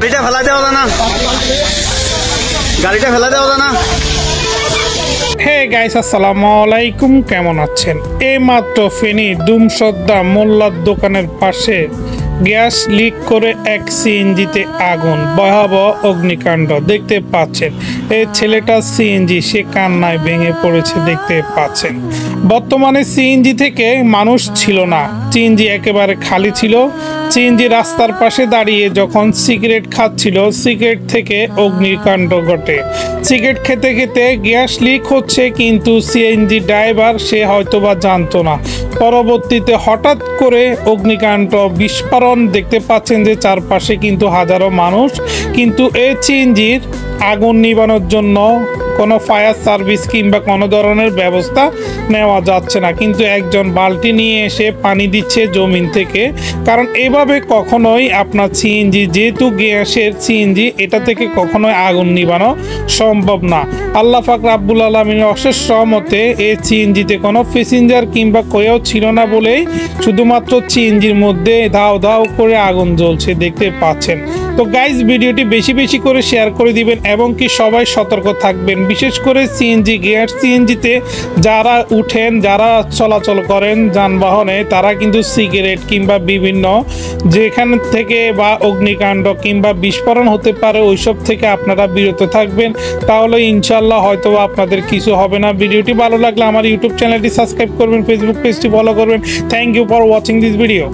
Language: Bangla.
গাড়িটা ফেলা দেওয়া না, গাড়িটা ফেলা দেওয়া না। হে গাইস, আসসালামু আলাইকুম, কেমন আছেন? এইমাত্র ফেনীর দুমসদ্দা মোল্লার দোকানের পাশে গ্যাস লিক করে এক সিএনজিতে আগুন, ভয়াবহ অগ্নিকাণ্ড দেখতে পাচ্ছেন। এই ছেলেটা সিএনজি, সে কান্নায় ভেঙে পড়েছে দেখতে পাচ্ছেন। বর্তমানে সিএনজি থেকে মানুষ ছিল না, সিএনজি একেবারে খালি ছিল। সিএনজি রাস্তার পাশে দাঁড়িয়ে যখন সিগারেট খাচ্ছিল, সিগারেট থেকে অগ্নিকাণ্ড ঘটে। সিগারেট খেতে খেতে গ্যাস লিক হচ্ছে, কিন্তু সিএনজি ড্রাইভার সে হয়তোবা জানতো না। পরবর্তীতে হঠাৎ করে অগ্নিকাণ্ড, বিস্ফোরণ দেখতে পাচ্ছেন যে চারপাশে কিন্তু হাজারো মানুষ, কিন্তু এই সিএনজির আগুন নিবানোর জন্য কোনো ফায়ার সার্ভিস কিংবা কোনো ধরনের ব্যবস্থা নেওয়া যাচ্ছে না। কিন্তু একজন বালতি নিয়ে এসে পানি দিচ্ছে জমিন থেকে, কারণ এভাবে কখনোই আপনার সিএনজি, যেহেতু গ্যাসের সিএনজি, এটা থেকে কখনোই আগুন নিবানো সম্ভব না। আল্লাহ পাক রাব্বুল আলামিনের অশেষ রহমতে এই সিএনজিতে কোনো প্যাসেঞ্জার কিংবা কেউ ছিল না বলেই শুধুমাত্র সিএনজির মধ্যে দাও দাও করে আগুন জ্বলছে দেখতে পাচ্ছেন। তো গাইজ, ভিডিওটি বেশি বেশি করে শেয়ার করে দিবেন এবং কি সবাই সতর্ক থাকবেন। বিশেষ করে সিএনজি, গ্যাস সিএনজিতে যারা উঠেন, যারা চলাচল করেন যানবাহনে, তারা কিন্তু সিগারেট কিংবা বিভিন্ন যেখান থেকে বা অগ্নিকাণ্ড কিংবা বিস্ফোরণ হতে পারে ওইসব থেকে আপনারা বিরত থাকবেন, তাহলে ইনশাল্লাহ হয়তো আপনাদের কিছু হবে না। ভিডিওটি ভালো লাগলে আমার ইউটিউব চ্যানেলটি সাবস্ক্রাইব করবেন, ফেসবুক পেজটি ফলো করবেন। Thank you for watching this video.